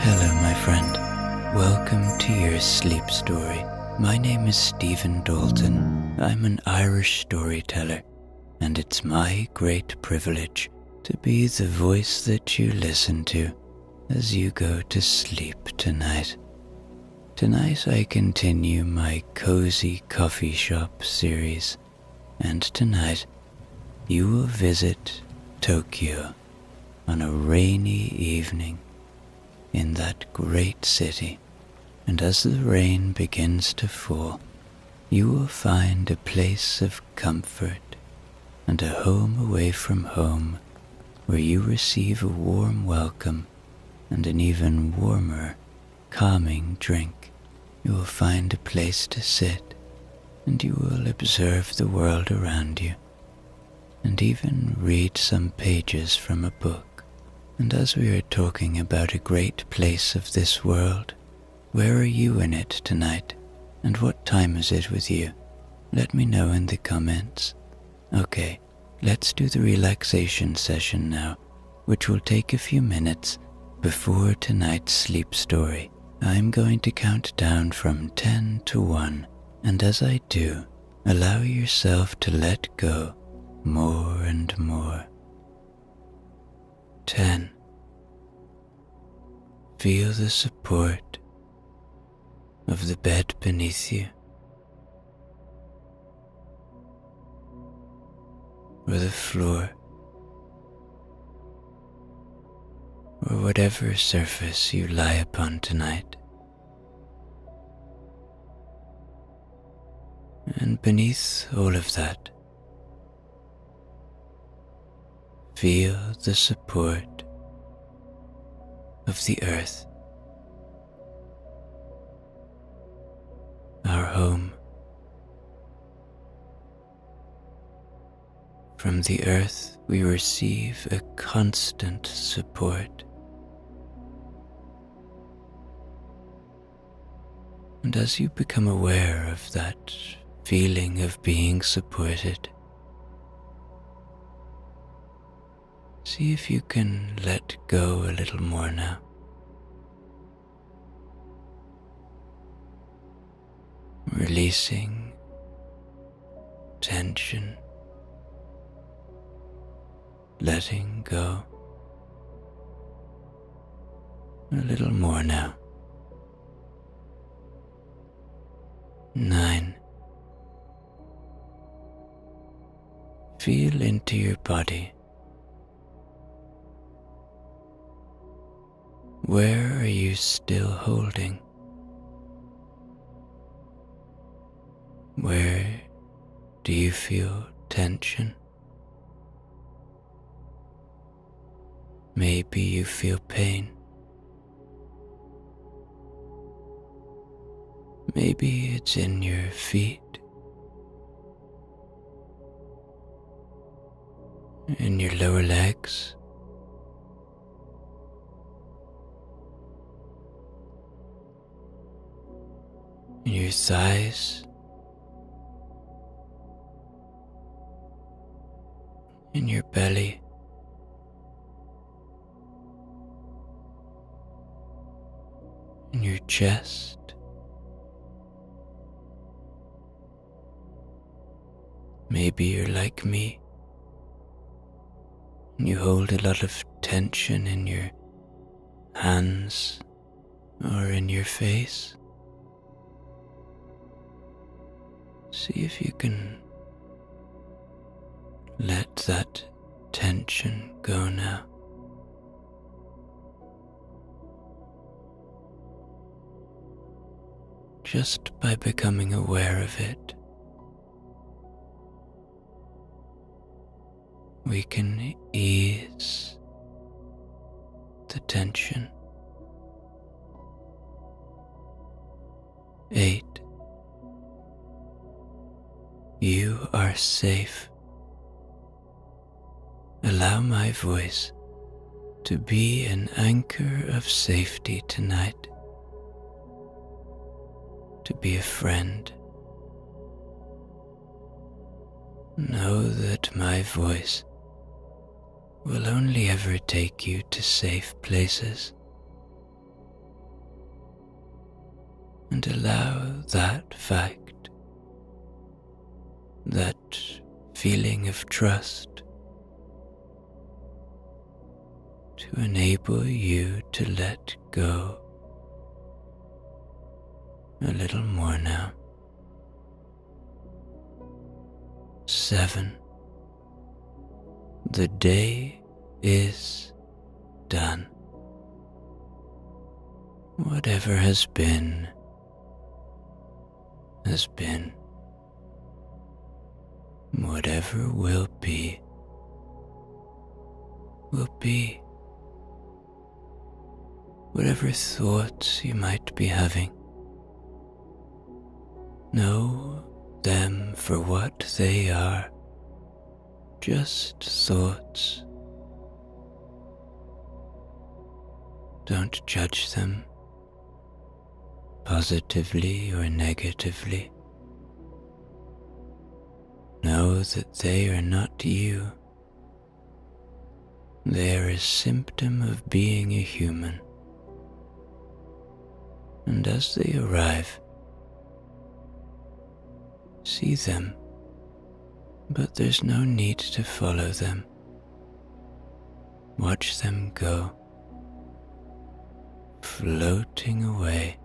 Hello, my friend. Welcome to your sleep story. My name is Stephen Dalton. I'm an Irish storyteller, and it's my great privilege to be the voice that you listen to as you go to sleep tonight. Tonight I continue my cozy coffee shop series, and tonight you will visit Tokyo on a rainy evening in that great city, and as the rain begins to fall, you will find a place of comfort and a home away from home where you receive a warm welcome and an even warmer, calming drink. You will find a place to sit, and you will observe the world around you, and even read some pages from a book. And as we are talking about a great place of this world, where are you in it tonight, and what time is it with you? Let me know in the comments. Okay, let's do the relaxation session now, which will take a few minutes before tonight's sleep story. I'm going to count down from 10 to 1, and as I do, allow yourself to let go more and more. 10. Feel the support of the bed beneath you, or the floor, or whatever surface you lie upon tonight. And beneath all of that, feel the support of the earth, our home. From the earth we receive a constant support. And as you become aware of that feeling of being supported, see if you can let go a little more now. Releasing tension, letting go a little more now. 9. Feel into your body. Where are you still holding? Where do you feel tension? Maybe you feel pain. Maybe it's in your feet, in your lower legs. In your thighs, in your belly, in your chest, maybe you're like me and you hold a lot of tension in your hands or in your face. See if you can let that tension go now. Just by becoming aware of it, we can ease the tension. 8. You are safe. Allow my voice to be an anchor of safety tonight, to be a friend. Know that my voice will only ever take you to safe places, and allow that fact, that feeling of trust, to enable you to let go a little more now. 7. The day is done. Whatever has been, has been. Whatever will be, will be. Whatever thoughts you might be having, know them for what they are, just thoughts. Don't judge them, positively or negatively. Know that they are not you. They are a symptom of being a human. And as they arrive, see them, but there's no need to follow them. Watch them go, floating away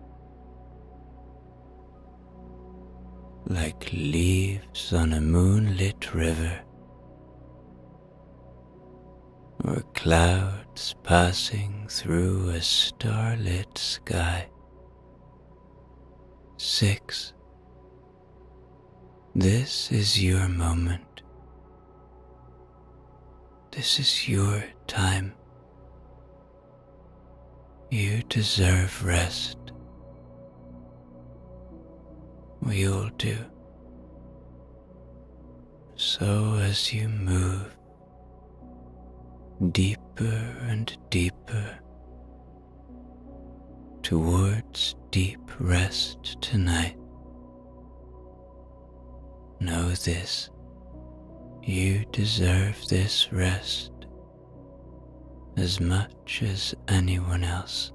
like leaves on a moonlit river, or clouds passing through a starlit sky. 6. This is your moment. This is your time. You deserve rest. We all do. So as you move deeper and deeper towards deep rest tonight, know this: you deserve this rest as much as anyone else.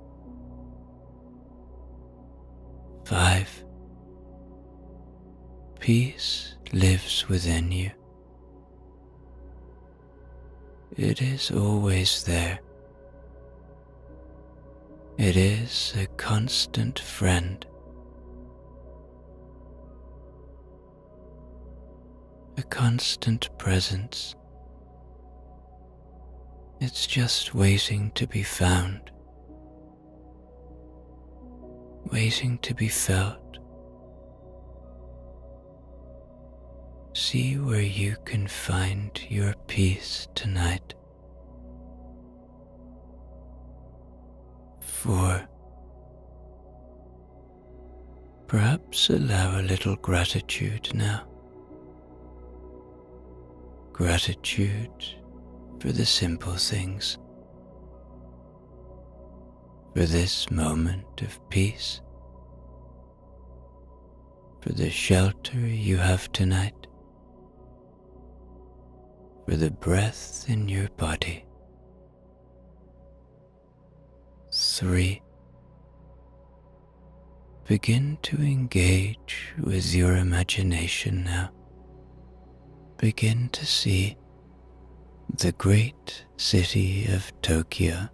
5. Peace lives within you. It is always there. It is a constant friend. A constant presence. It's just waiting to be found, waiting to be felt. See where you can find your peace tonight. 4. Perhaps allow a little gratitude now. Gratitude for the simple things, for this moment of peace, for the shelter you have tonight, for the breath in your body. 3. Begin to engage with your imagination now. Begin to see the great city of Tokyo.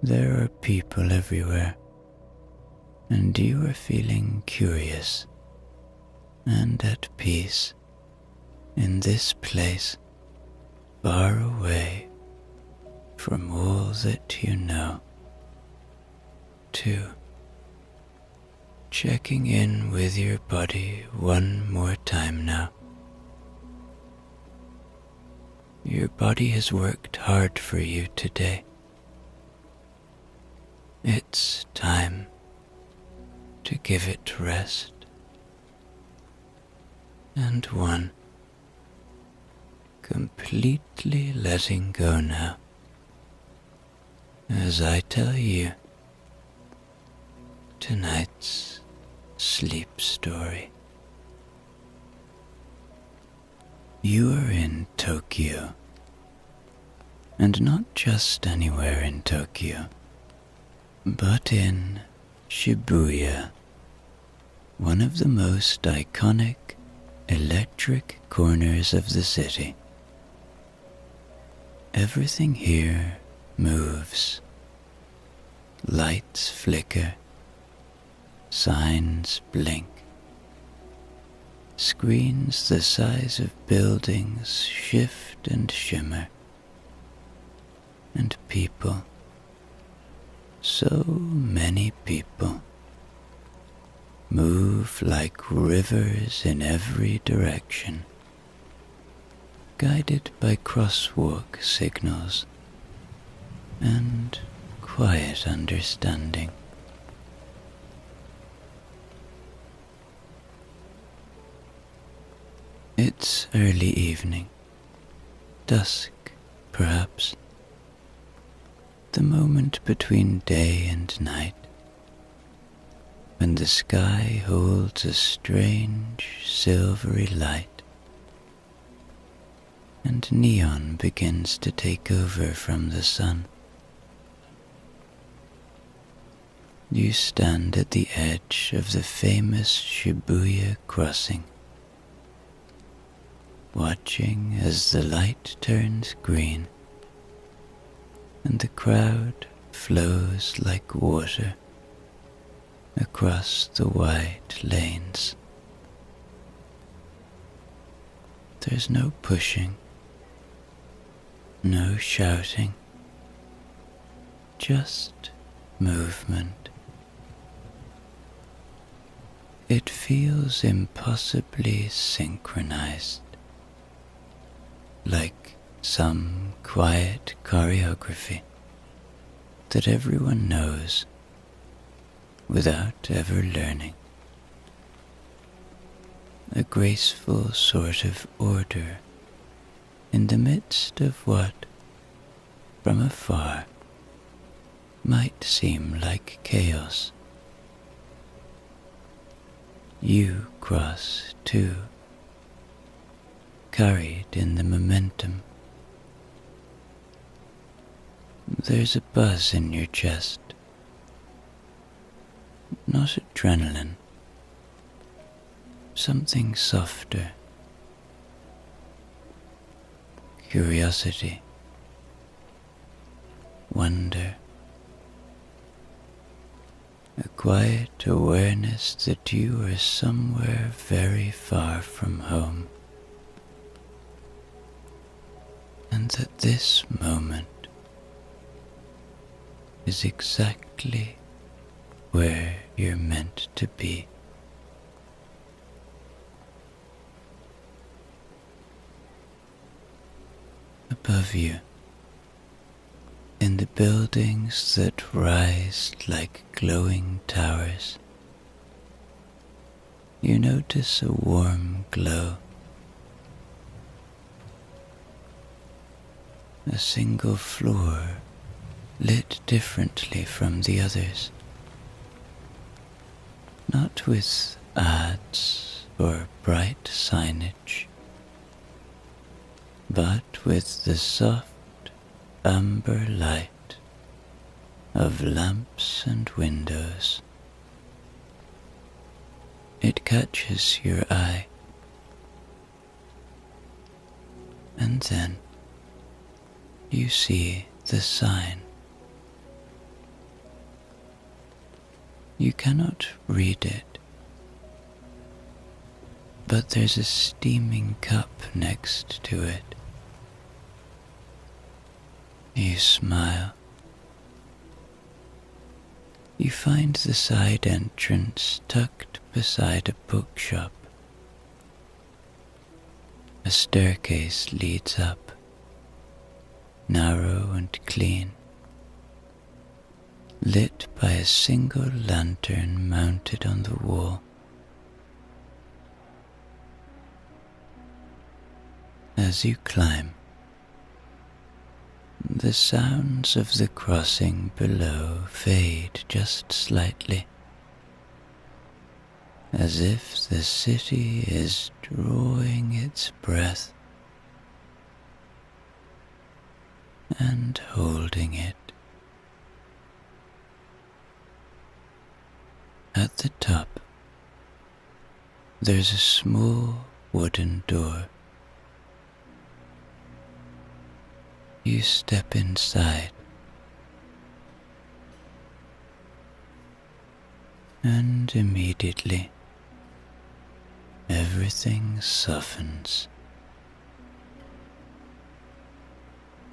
There are people everywhere, and you are feeling curious and at peace in this place, far away from all that you know. 2. Checking in with your body one more time now. Your body has worked hard for you today. It's time to give it rest. And 1. Completely letting go now, as I tell you tonight's sleep story. You are in Tokyo, and not just anywhere in Tokyo, but in Shibuya, one of the most iconic electric corners of the city. Everything here moves. Lights flicker, signs blink. Screens the size of buildings shift and shimmer. And people, so many people, move like rivers in every direction, guided by crosswalk signals and quiet understanding. It's early evening, dusk perhaps, the moment between day and night, when the sky holds a strange silvery light, and neon begins to take over from the sun. You stand at the edge of the famous Shibuya Crossing, watching as the light turns green and the crowd flows like water across the wide lanes. There's no pushing, no shouting, just movement. It feels impossibly synchronized, like some quiet choreography that everyone knows without ever learning. A graceful sort of order in the midst of what, from afar, might seem like chaos. You cross too, carried in the momentum. There's a buzz in your chest, not adrenaline, something softer, curiosity, wonder, a quiet awareness that you are somewhere very far from home, and that this moment is exactly where you're meant to be. Above you, in the buildings that rise like glowing towers, you notice a warm glow. A single floor lit differently from the others, not with ads or bright signage, but with the soft amber light of lamps and windows. It catches your eye, and then you see the sign. You cannot read it, but there's a steaming cup next to it. You smile. You find the side entrance tucked beside a bookshop. A staircase leads up, narrow and clean, lit by a single lantern mounted on the wall. As you climb, the sounds of the crossing below fade just slightly, as if the city is drawing its breath and holding it. At the top, there's a small wooden door. You step inside, and immediately everything softens.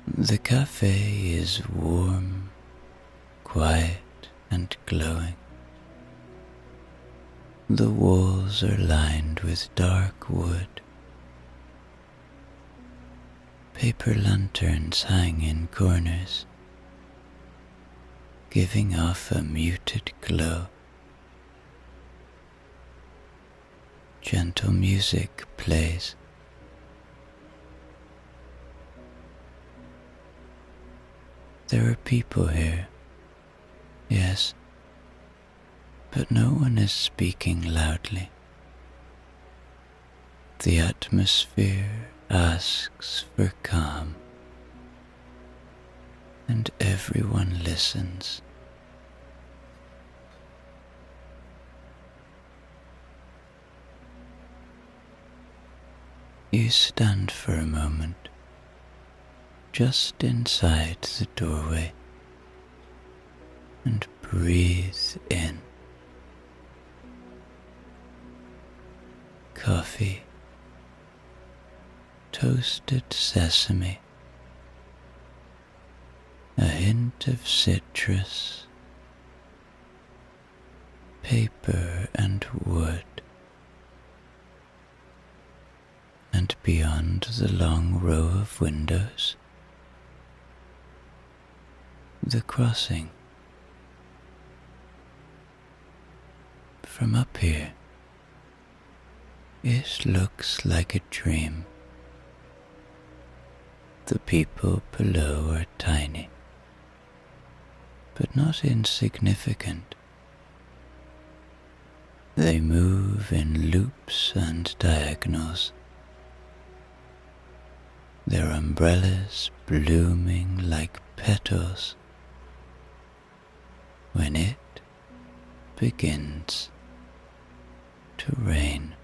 The cafe is warm, quiet, and glowing. The walls are lined with dark wood. Paper lanterns hang in corners, giving off a muted glow. Gentle music plays. There are people here, yes, but no one is speaking loudly. The atmosphere asks for calm, and everyone listens. You stand for a moment, just inside the doorway, and breathe in. Coffee, toasted sesame, a hint of citrus, paper and wood, and beyond the long row of windows, the crossing. From up here, it looks like a dream. The people below are tiny, but not insignificant. They move in loops and diagonals, their umbrellas blooming like petals when it begins to rain.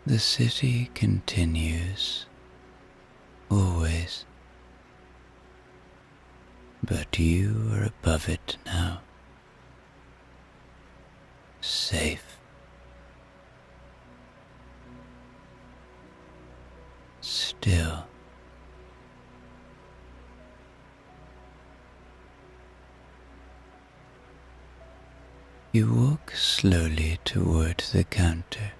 The city continues, always, but you are above it now, safe, still. You walk slowly toward the counter,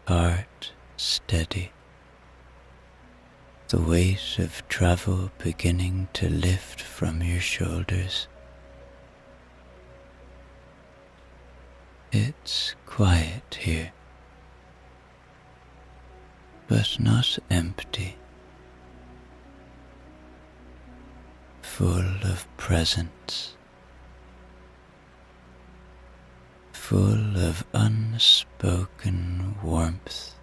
heart steady, the weight of travel beginning to lift from your shoulders. It's quiet here, but not empty, full of presence, full of unspoken warmth.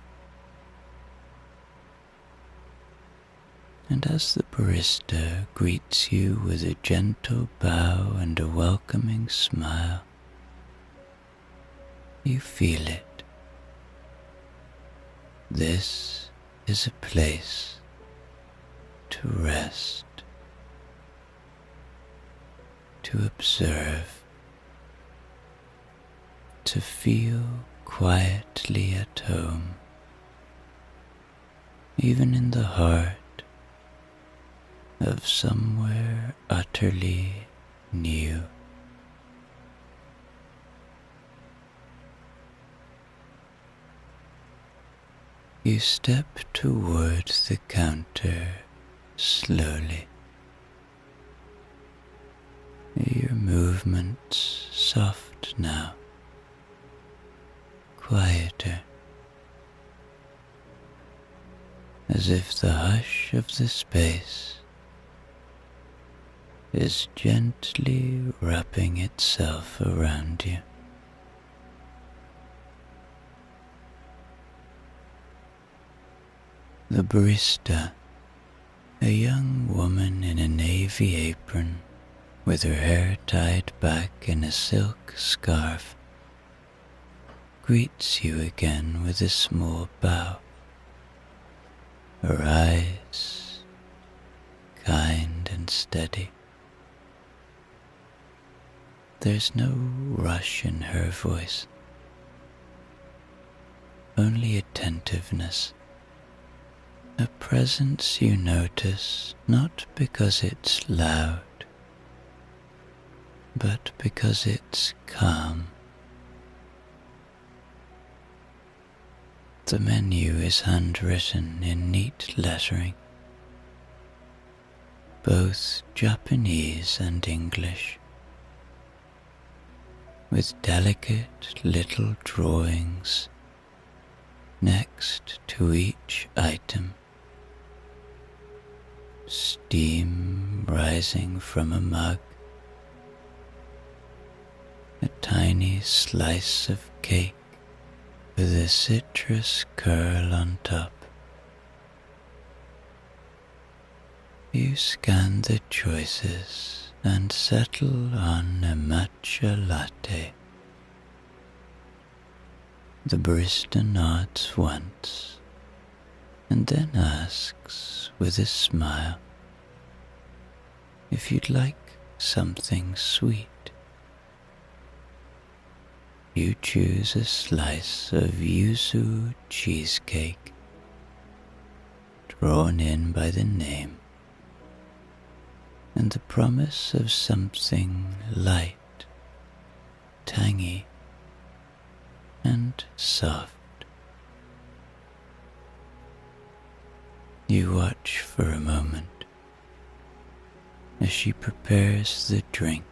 And as the barista greets you with a gentle bow and a welcoming smile, you feel it. This is a place to rest, to observe, to feel quietly at home, even in the heart of somewhere utterly new. You step toward the counter slowly, your movements soft now, quieter, as if the hush of the space is gently wrapping itself around you. The barista, a young woman in a navy navy apron with her hair tied back in a silk scarf, greets you again with a small bow. Her eyes kind and steady. There's no rush in her voice, only attentiveness, a presence you notice not because it's loud, but because it's calm. The menu is handwritten in neat lettering, both Japanese and English, with delicate little drawings next to each item. Steam rising from a mug, a tiny slice of cake with a citrus curl on top. You scan the choices and settle on a matcha latte. The barista nods once and then asks with a smile if you'd like something sweet. You choose a slice of yuzu cheesecake, drawn in by the name, and the promise of something light, tangy, and soft. You watch for a moment as she prepares the drink.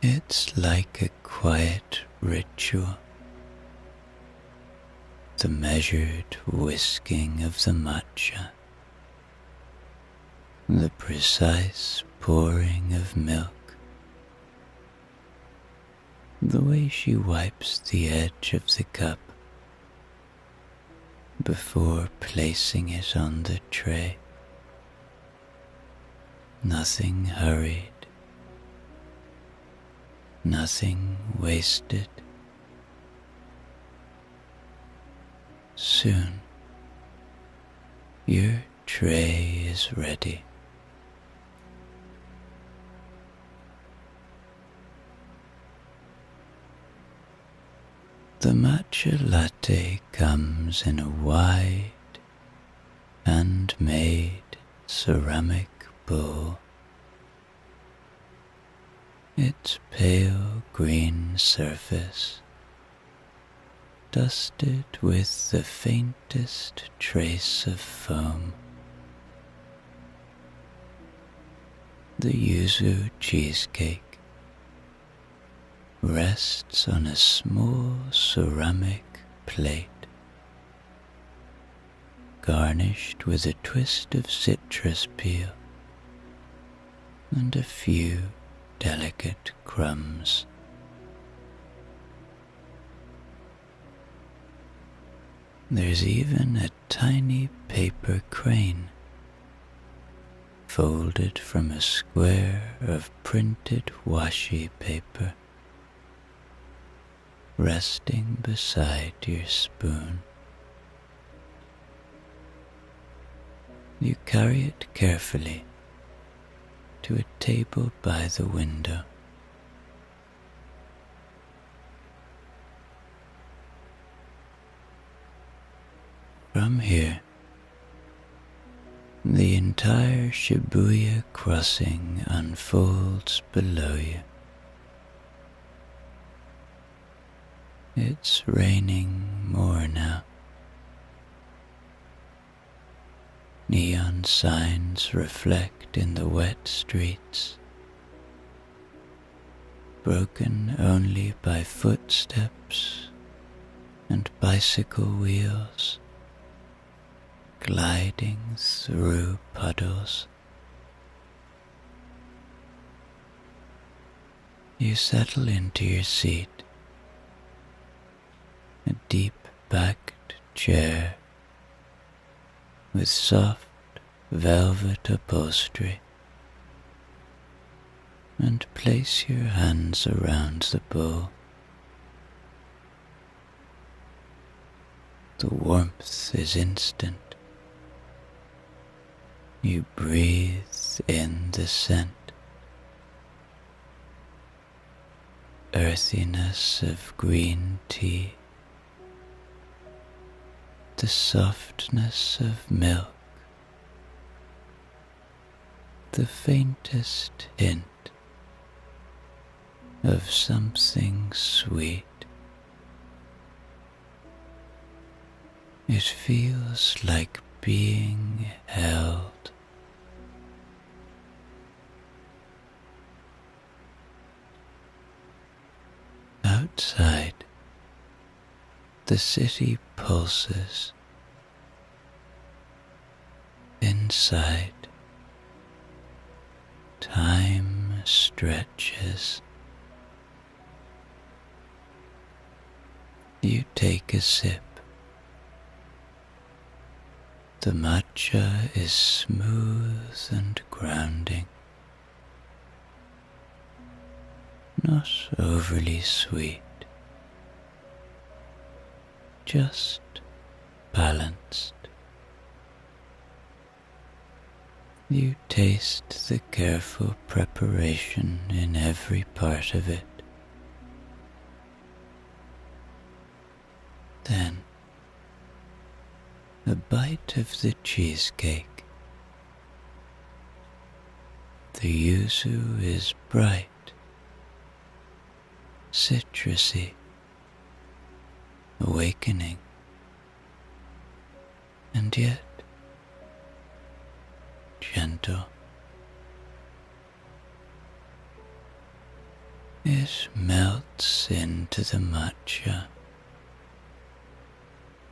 It's like a quiet ritual, the measured whisking of the matcha, the precise pouring of milk, the way she wipes the edge of the cup before placing it on the tray. Nothing hurried, nothing wasted. Soon, your tray is ready. The matcha latte comes in a wide, handmade ceramic bowl. Its pale green surface dusted with the faintest trace of foam. The yuzu cheesecake rests on a small ceramic plate, garnished with a twist of citrus peel and a few delicate crumbs. There's even a tiny paper crane folded from a square of printed washi paper, resting beside your spoon. You carry it carefully to a table by the window. From here, the entire Shibuya Crossing unfolds below you. It's raining more now. Neon signs reflect in the wet streets, broken only by footsteps and bicycle wheels gliding through puddles. You settle into your seat, a deep-backed chair with soft velvet upholstery, and place your hands around the bowl. The warmth is instant. You breathe in the scent, earthiness of green tea, the softness of milk, the faintest hint of something sweet. It feels like being held. Outside, the city pulses. Inside, time stretches. You take a sip. The matcha is smooth and grounding, not overly sweet, just balanced. You taste the careful preparation in every part of it. Then, a bite of the cheesecake. The yuzu is bright, citrusy, awakening, and yet gentle. It melts into the matcha.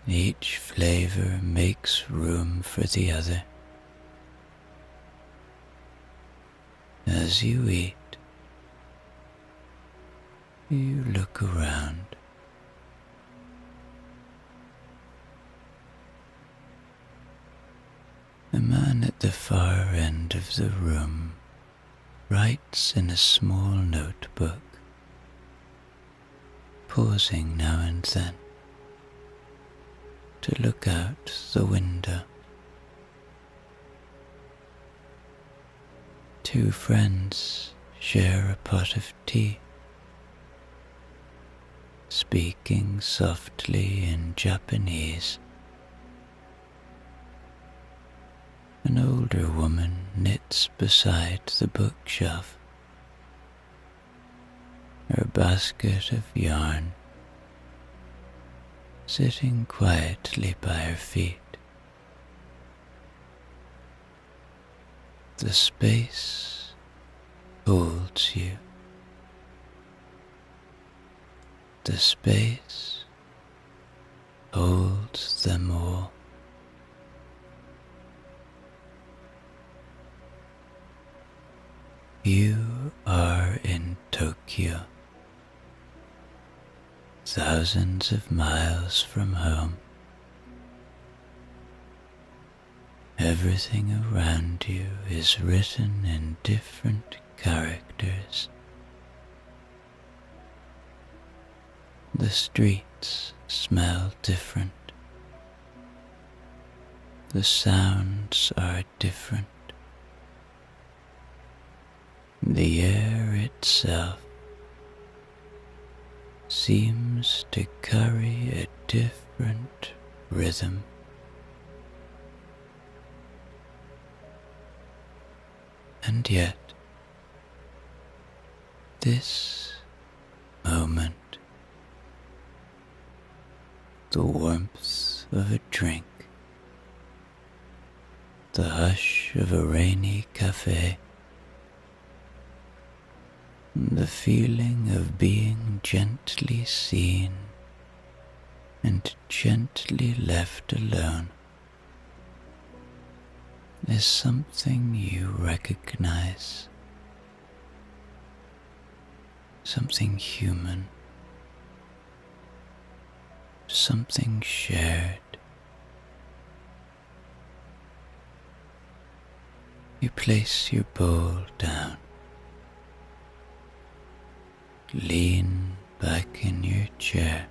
Each flavor makes room for the other. As you eat, you look around. A man at the far end of the room writes in a small notebook, pausing now and then to look out the window. Two friends share a pot of tea, speaking softly in Japanese. An older woman knits beside the bookshelf, her basket of yarn sitting quietly by her feet. The space holds you. The space holds them all. You are in Tokyo, thousands of miles from home. Everything around you is written in different characters. The streets smell different. The sounds are different. The air itself seems to carry a different rhythm. And yet, this moment, the warmth of a drink, the hush of a rainy cafe, the feeling of being gently seen and gently left alone is something you recognize, something human, something shared. You place your bowl down, lean back in your chair,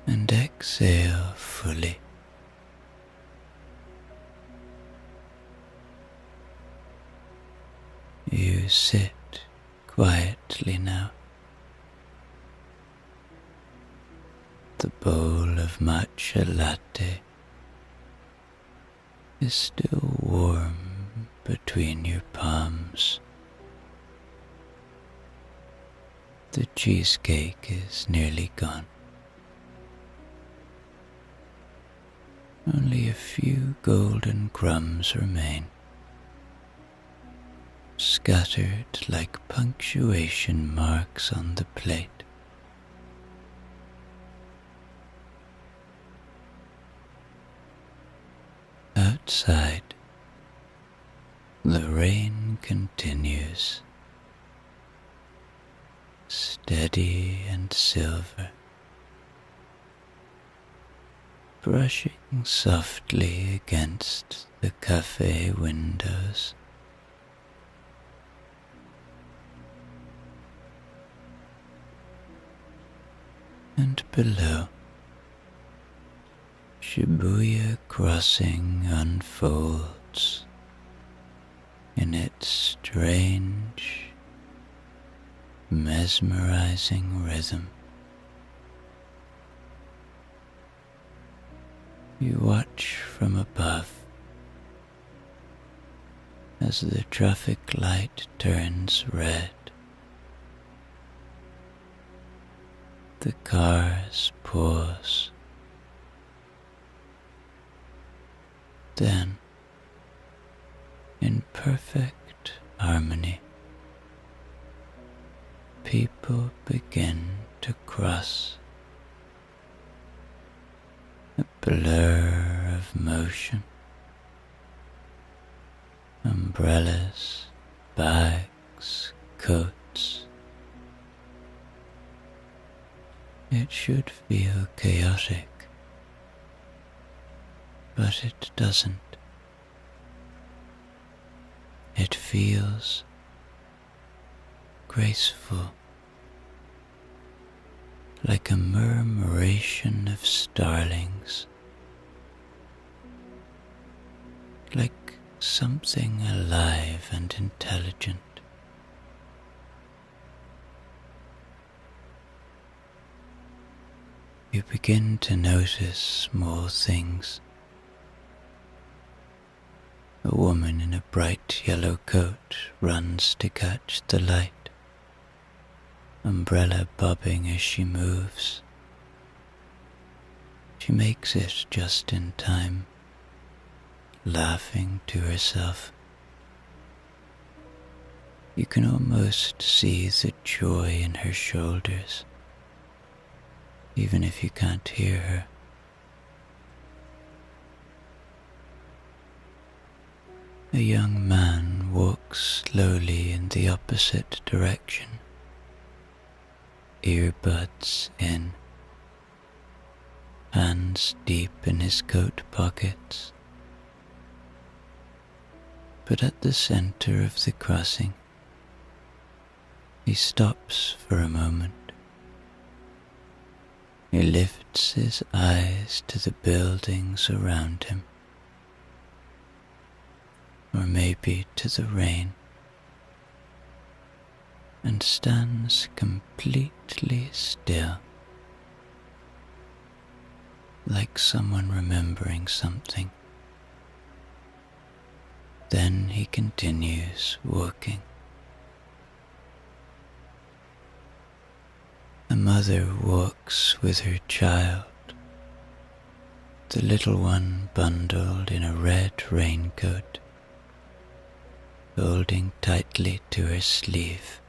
and exhale fully. You sit quietly now. The bowl of matcha latte is still warm between your palms. The cheesecake is nearly gone. Only a few golden crumbs remain, scattered like punctuation marks on the plate. Outside, the rain continues, steady and silver, brushing softly against the cafe windows. And below, Shibuya Crossing unfolds in its strange, mesmerizing rhythm. You watch from above as the traffic light turns red. The cars pause. Then, in perfect harmony, people begin to cross. A blur of motion. Umbrellas, bags, coats. It should feel chaotic, but it doesn't. It feels graceful, like a murmuration of starlings, like something alive and intelligent. You begin to notice small things. A woman in a bright yellow coat runs to catch the light, umbrella bobbing as she moves. She makes it just in time, laughing to herself. You can almost see the joy in her shoulders, even if you can't hear her. A young man walks slowly in the opposite direction, earbuds in, hands deep in his coat pockets. But at the center of the crossing, he stops for a moment. He lifts his eyes to the buildings around him, or maybe to the rain, and stands completely still, like someone remembering something. Then he continues walking. A mother walks with her child, the little one bundled in a red raincoat, holding tightly to her sleeve.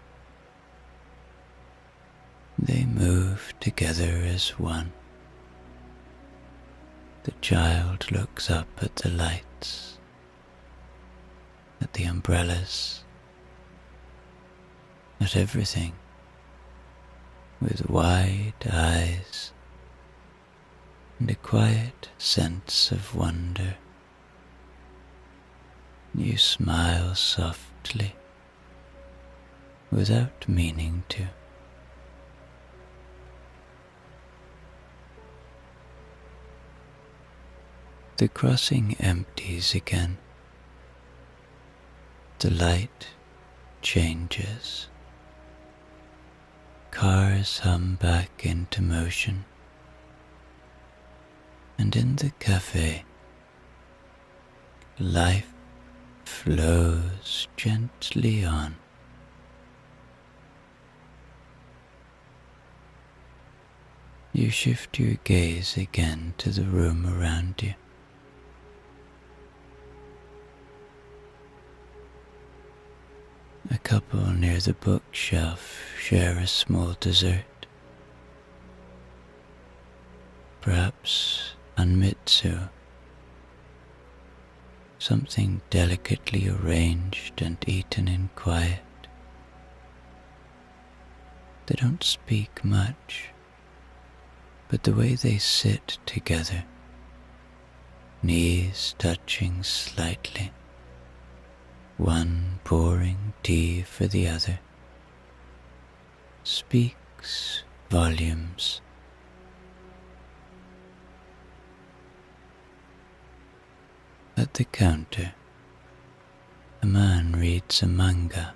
They move together as one. The child looks up at the lights, at the umbrellas, at everything, with wide eyes. and a quiet sense of wonder. You smile softly, without meaning to. The crossing empties again. The light changes. Cars hum back into motion. And in the cafe, life flows gently on. You shift your gaze again to the room around you. A couple near the bookshelf share a small dessert. Perhaps anmitsu, something delicately arranged and eaten in quiet. They don't speak much, but the way they sit together, knees touching slightly, one pouring tea for the other, speaks volumes. At the counter, a man reads a manga,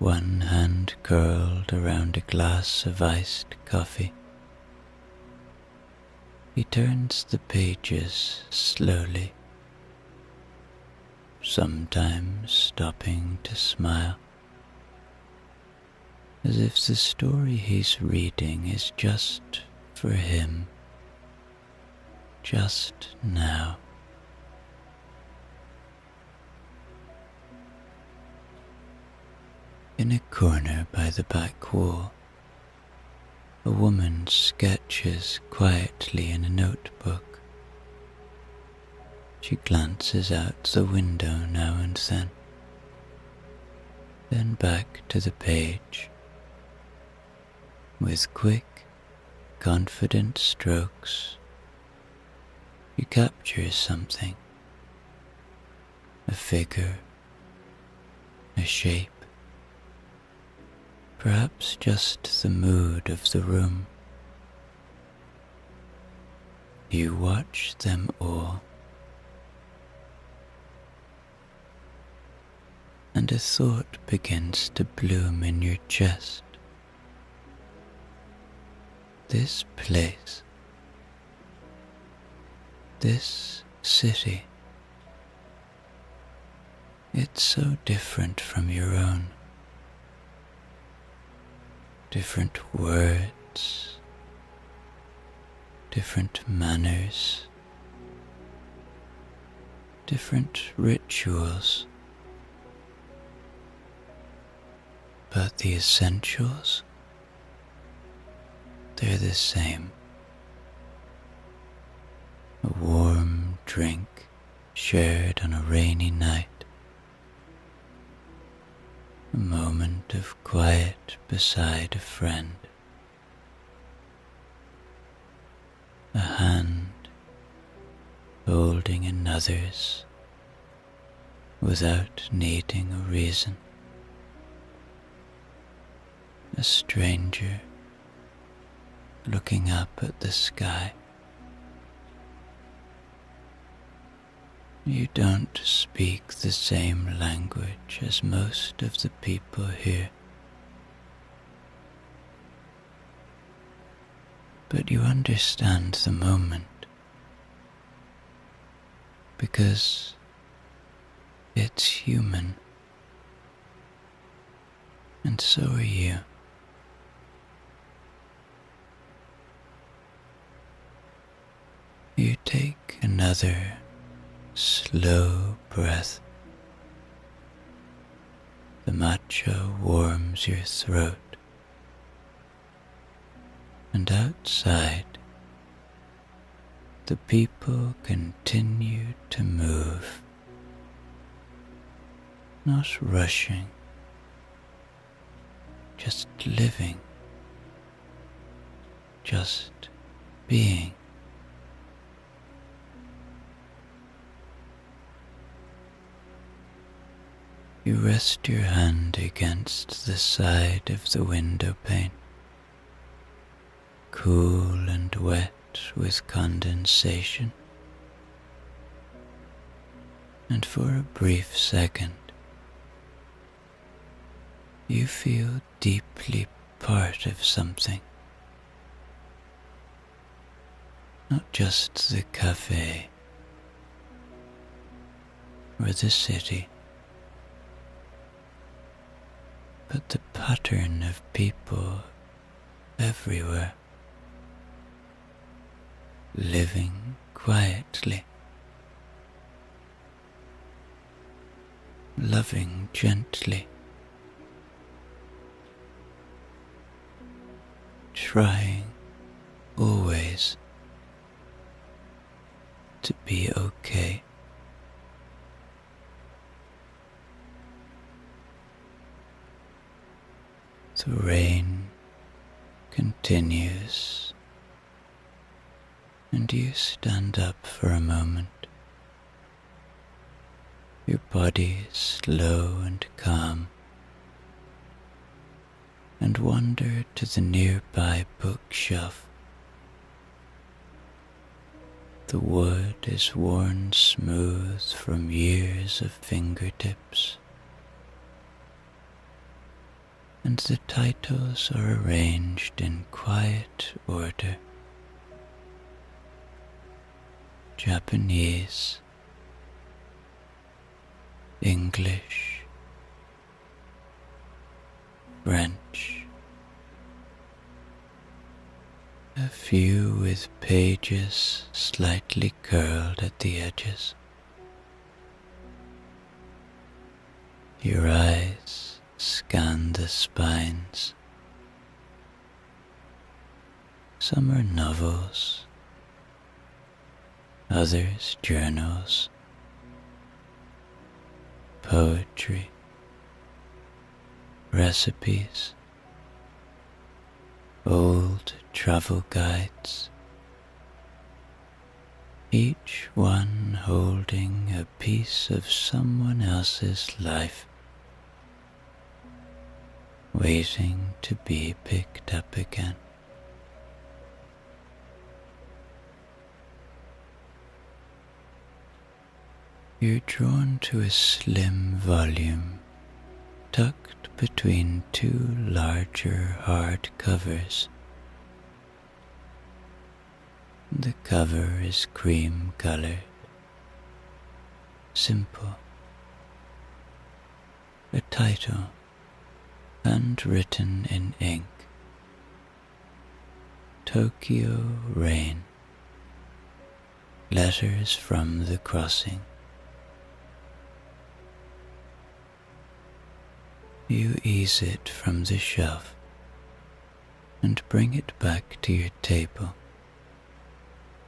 one hand curled around a glass of iced coffee. He turns the pages slowly, sometimes stopping to smile, as if the story he's reading is just for him, just now. In a corner by the back wall, a woman sketches quietly in a notebook. She glances out the window now and then back to the page. With quick, confident strokes, she captures something, a figure, a shape, perhaps just the mood of the room. You watch them all, and a thought begins to bloom in your chest. This place, this city, it's so different from your own. Different words, different manners, different rituals, but the essentials, they're the same. A warm drink shared on a rainy night, a moment of quiet beside a friend, a hand holding another's without needing a reason, a stranger looking up at the sky. You don't speak the same language as most of the people here, but you understand the moment, because it's human, and so are you. You take another slow breath. The matcha warms your throat, and outside, the people continue to move, not rushing, just living, just being. You rest your hand against the side of the window pane, cool and wet with condensation, and for a brief second you feel deeply part of something, not just the cafe or the city, but the pattern of people everywhere, living quietly, loving gently, trying always to be okay. The rain continues, and you stand up for a moment, your body slow and calm, and wander to the nearby bookshelf. The wood is worn smooth from years of fingertips, and the titles are arranged in quiet order. Japanese, English, French, a few with pages slightly curled at the edges. Your eyes scan the spines. Some are novels, others journals, poetry, recipes, old travel guides, each one holding a piece of someone else's life, waiting to be picked up again. You're drawn to a slim volume tucked between two larger hard covers. The cover is cream-colored, simple. A title, handwritten in ink. Tokyo Rain. Letters from the Crossing. You ease it from the shelf and bring it back to your table,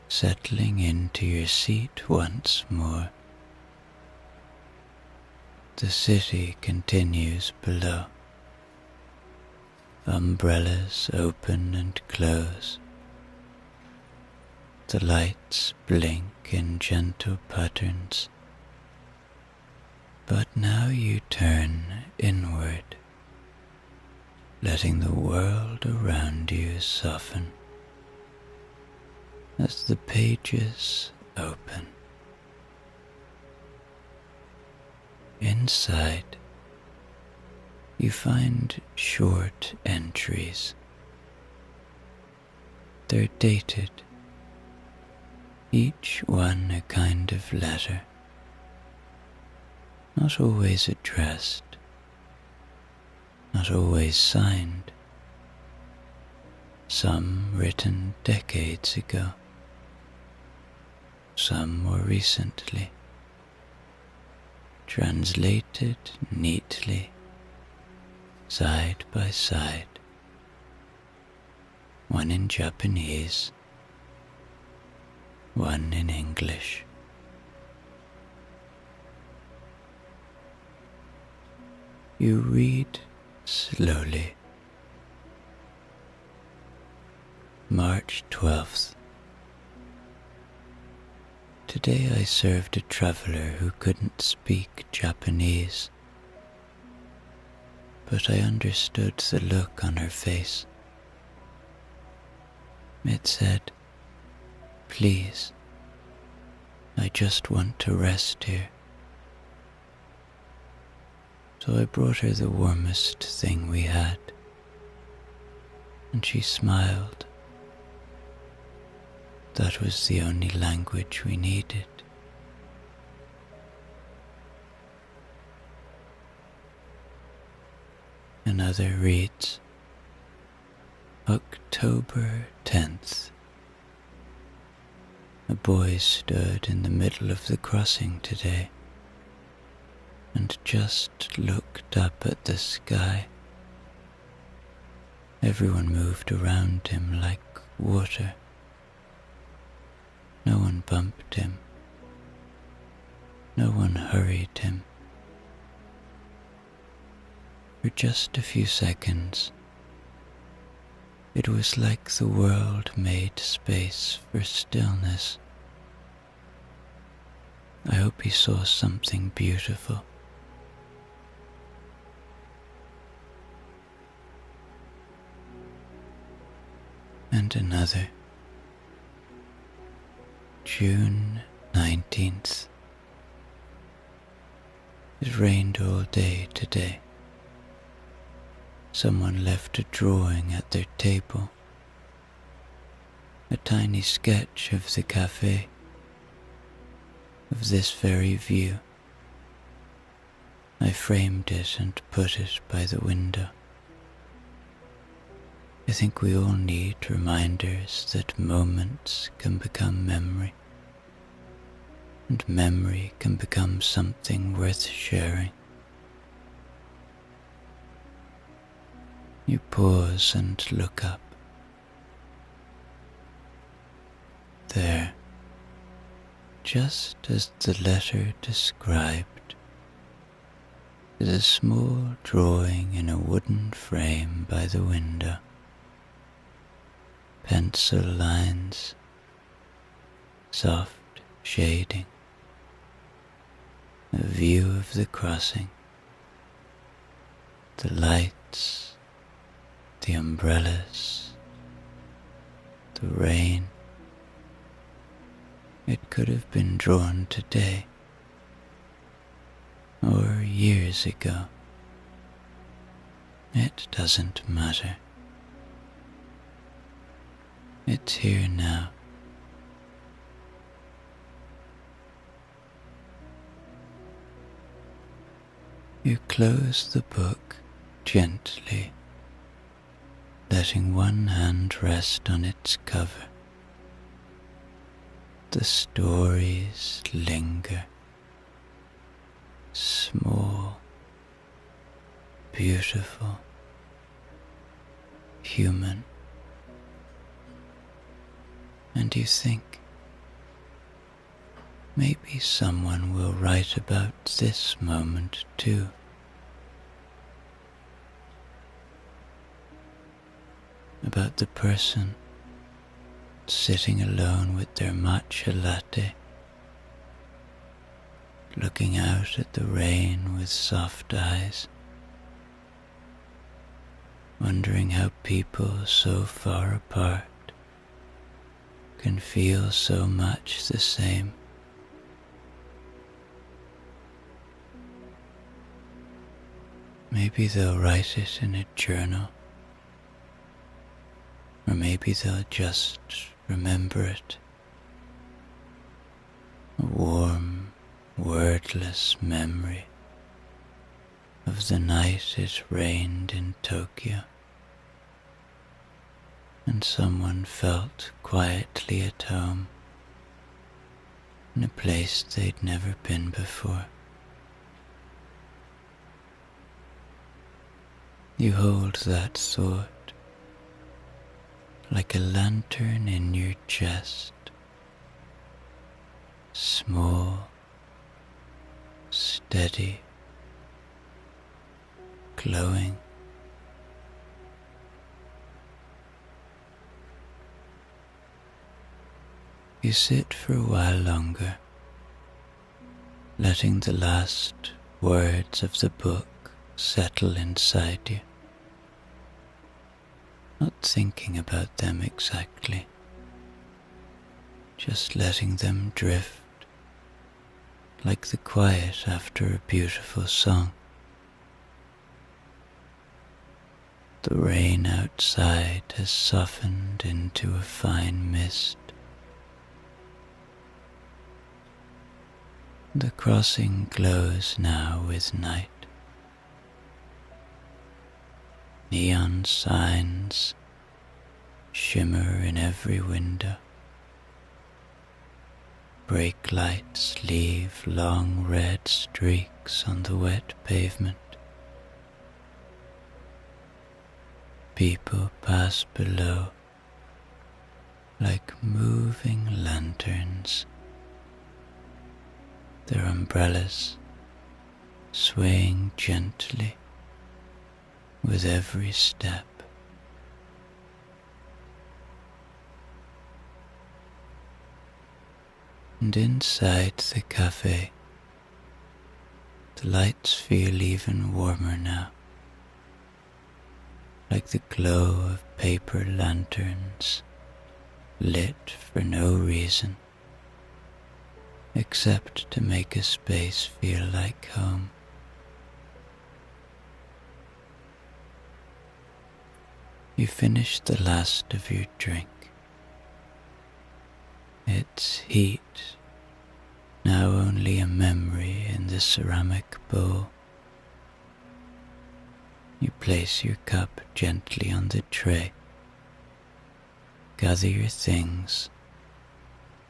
settling into your seat once more. The city continues below. Umbrellas open and close. The lights blink in gentle patterns. But now you turn inward, letting the world around you soften as the pages open. Inside, you find short entries. They're dated, each one a kind of letter. Not always addressed, not always signed, some written decades ago, some more recently, translated neatly, side by side, one in Japanese, one in English. You read slowly. March 12th, Today I served a traveler who couldn't speak Japanese, but I understood the look on her face. It said, "Please, I just want to rest here." So I brought her the warmest thing we had, and she smiled. That was the only language we needed. Another reads, October 10th. A boy stood in the middle of the crossing today and just looked up at the sky. Everyone moved around him like water. No one bumped him. No one hurried him. For just a few seconds, it was like the world made space for stillness. I hope he saw something beautiful. And another, June 19th. It rained all day today. Someone left a drawing at their table, a tiny sketch of the cafe, of this very view. I framed it and put it by the window. I think we all need reminders that moments can become memory, and memory can become something worth sharing. You pause and look up. There, just as the letter described, is a small drawing in a wooden frame by the window. Pencil lines, soft shading, a view of the crossing, the lights, the umbrellas, the rain. It could have been drawn today or years ago. It doesn't matter. It's here now. You close the book gently, letting one hand rest on its cover. The stories linger, small, beautiful, human. And you think, maybe someone will write about this moment too. About the person sitting alone with their matcha latte, looking out at the rain with soft eyes, wondering how people so far apart can feel so much the same. Maybe they'll write it in a journal, or maybe they'll just remember it. A warm, wordless memory of the night it rained in Tokyo, and someone felt quietly at home in a place they'd never been before. You hold that thought like a lantern in your chest, small, steady, glowing. You sit for a while longer, letting the last words of the book settle inside you, not thinking about them exactly, just letting them drift like the quiet after a beautiful song. The rain outside has softened into a fine mist. The crossing glows now with night. Neon signs shimmer in every window. Brake lights leave long red streaks on the wet pavement. People pass below like moving lanterns, their umbrellas swaying gently with every step. And inside the cafe, the lights feel even warmer now, like the glow of paper lanterns lit for no reason except to make a space feel like home. You finish the last of your drink. Its heat, now only a memory in the ceramic bowl. You place your cup gently on the tray, gather your things,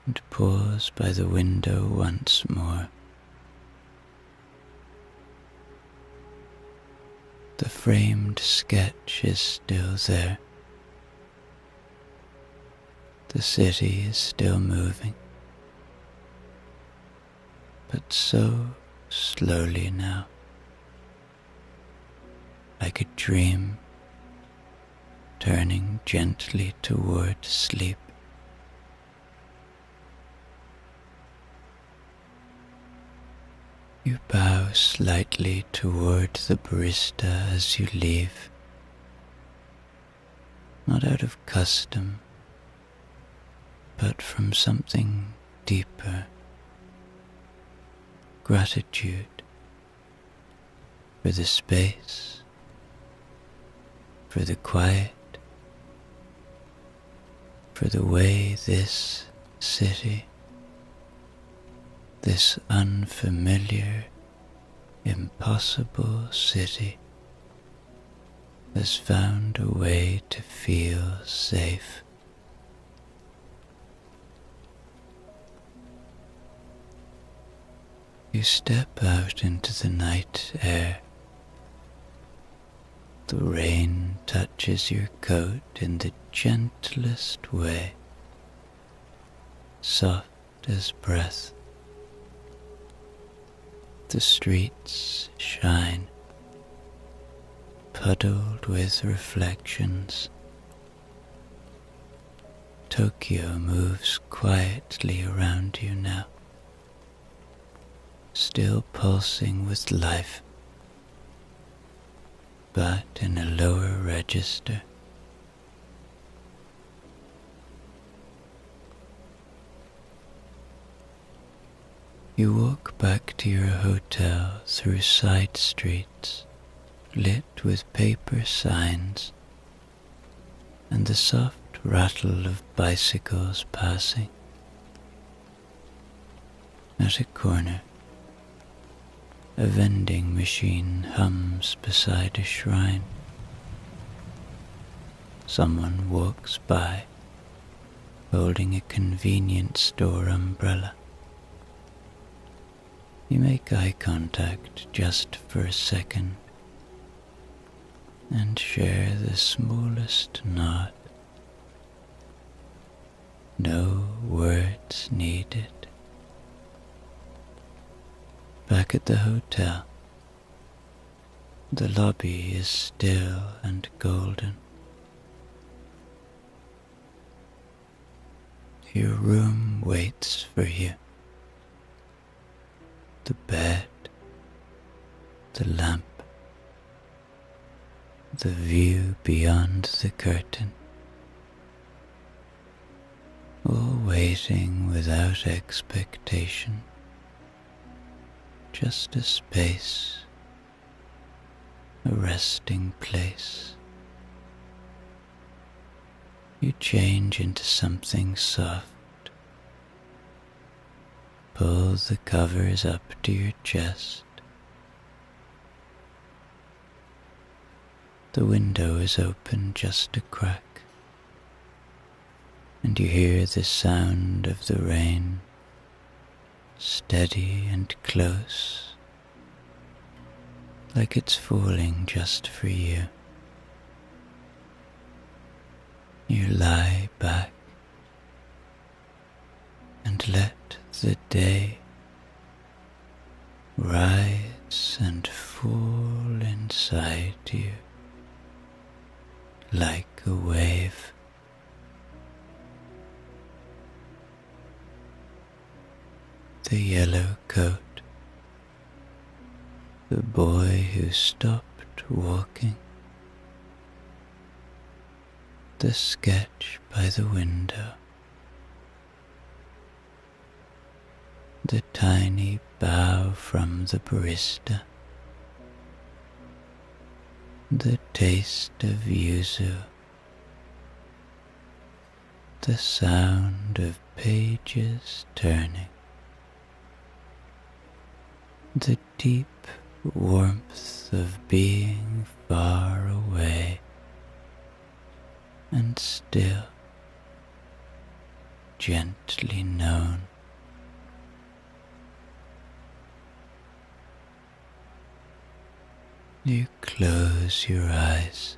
and pause by the window once more. The framed sketch is still there. The city is still moving, but so slowly now, like a dream turning gently toward sleep. You bow slightly toward the barista as you leave, not out of custom, but from something deeper, gratitude for the space, for the quiet, for the way this city, this unfamiliar, impossible city, has found a way to feel safe. You step out into the night air. The rain touches your coat in the gentlest way, soft as breath. The streets shine, puddled with reflections. Tokyo moves quietly around you now, still pulsing with life, but in a lower register. You walk back to your hotel through side streets lit with paper signs and the soft rattle of bicycles passing. At a corner, a vending machine hums beside a shrine. Someone walks by, holding a convenience store umbrella. You make eye contact just for a second and share the smallest nod. No words needed. Back at the hotel, the lobby is still and golden. Your room room waits for you. The bed, the lamp, the view beyond the curtain, all waiting without expectation, just a space, a resting place. You change into something soft, pull the covers up to your chest. The window is open just a crack, and you hear the sound of the rain, steady and close, like it's falling just for you. You lie back and let the day rise and fall inside you like a wave. The yellow coat, the boy who stopped walking, the sketch by the window, the tiny bow from the barista, the taste of yuzu, the sound of pages turning, the deep warmth of being far away and still, gently known. You close your eyes,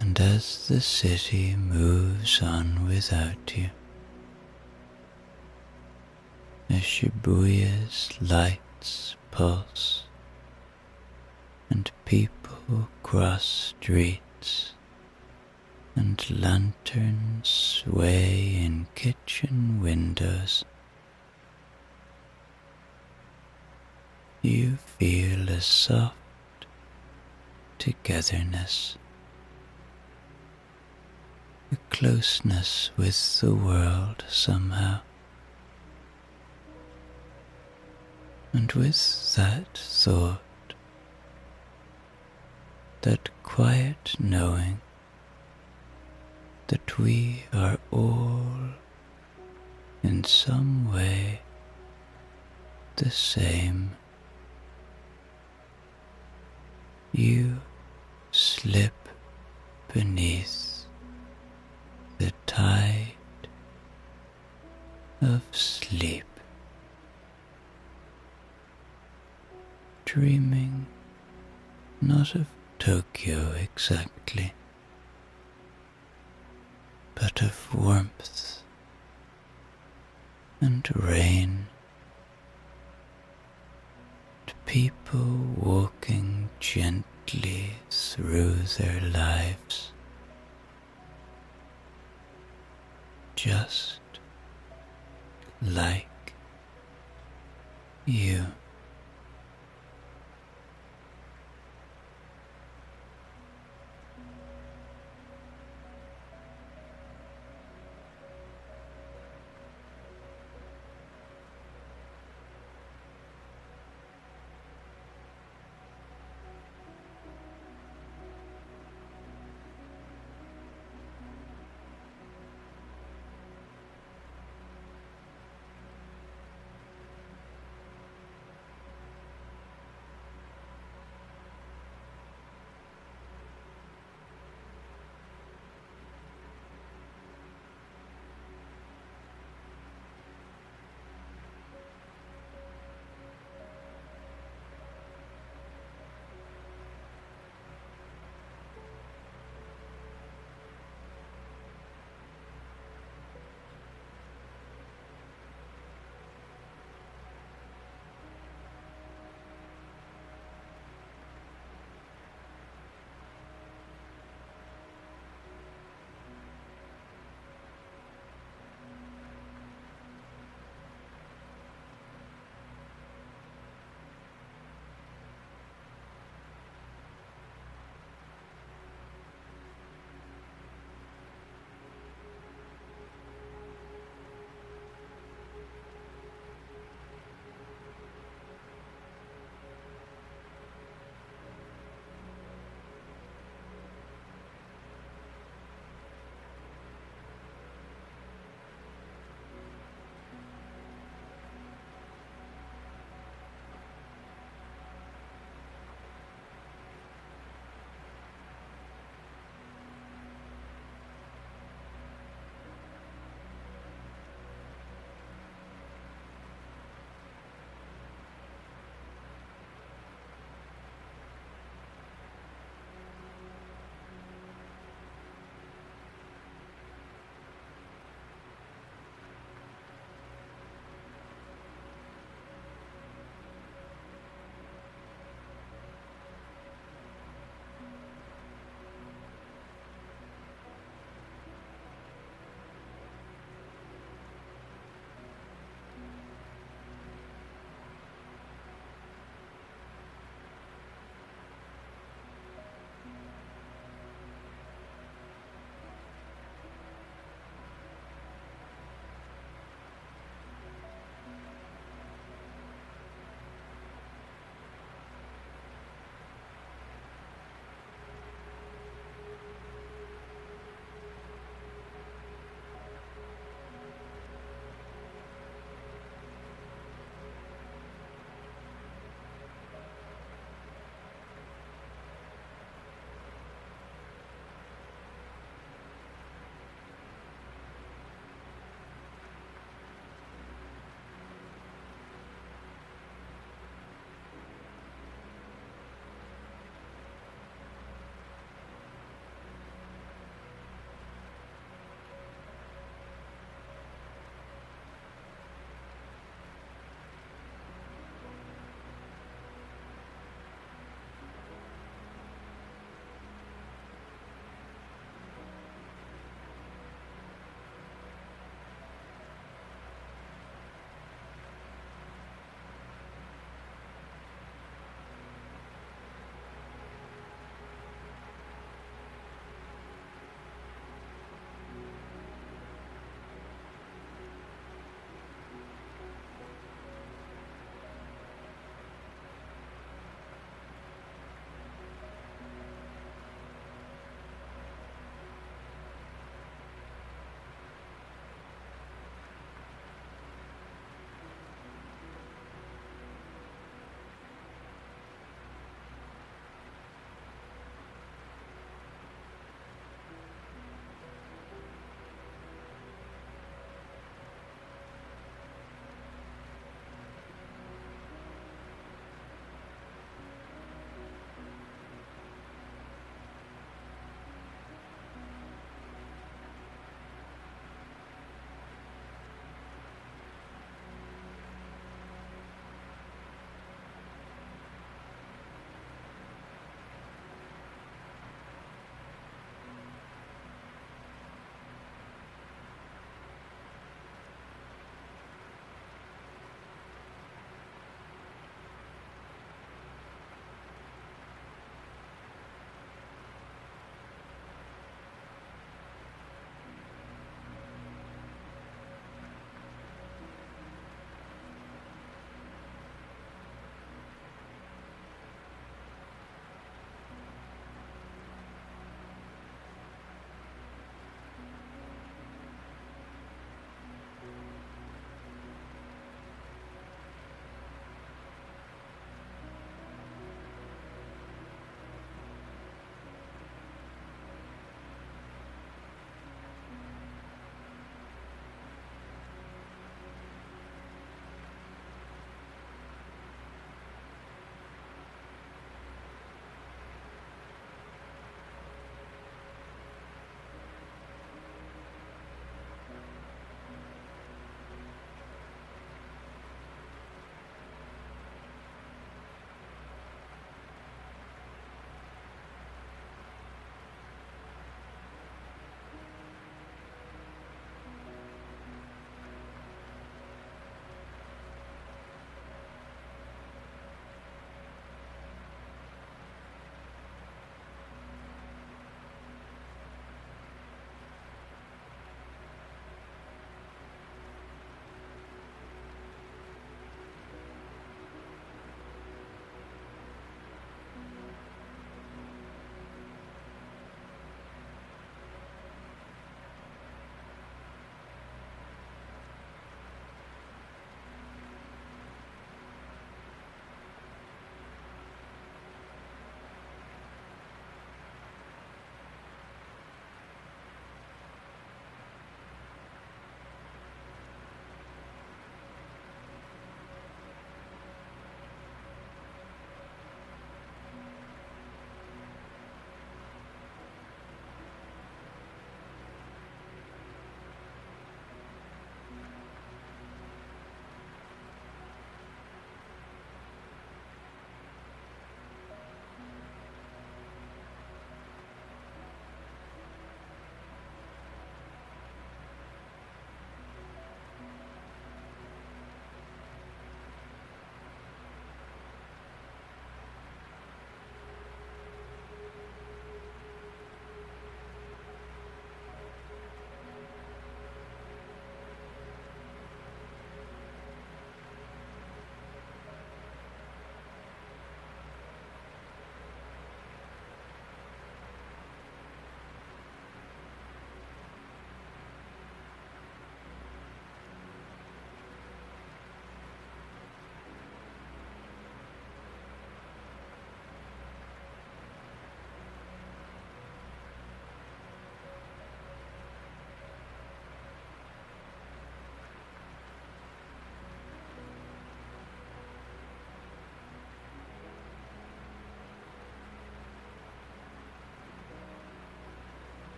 and as the city moves on without you, as Shibuya's lights pulse and people cross streets and lanterns sway in kitchen windows, you feel a soft togetherness, a closeness with the world somehow. And with that thought, that quiet knowing that we are all in some way the same, you slip beneath the tide of sleep, dreaming not of Tokyo exactly, but of warmth and rain, and people walking gently through their lives, just like you.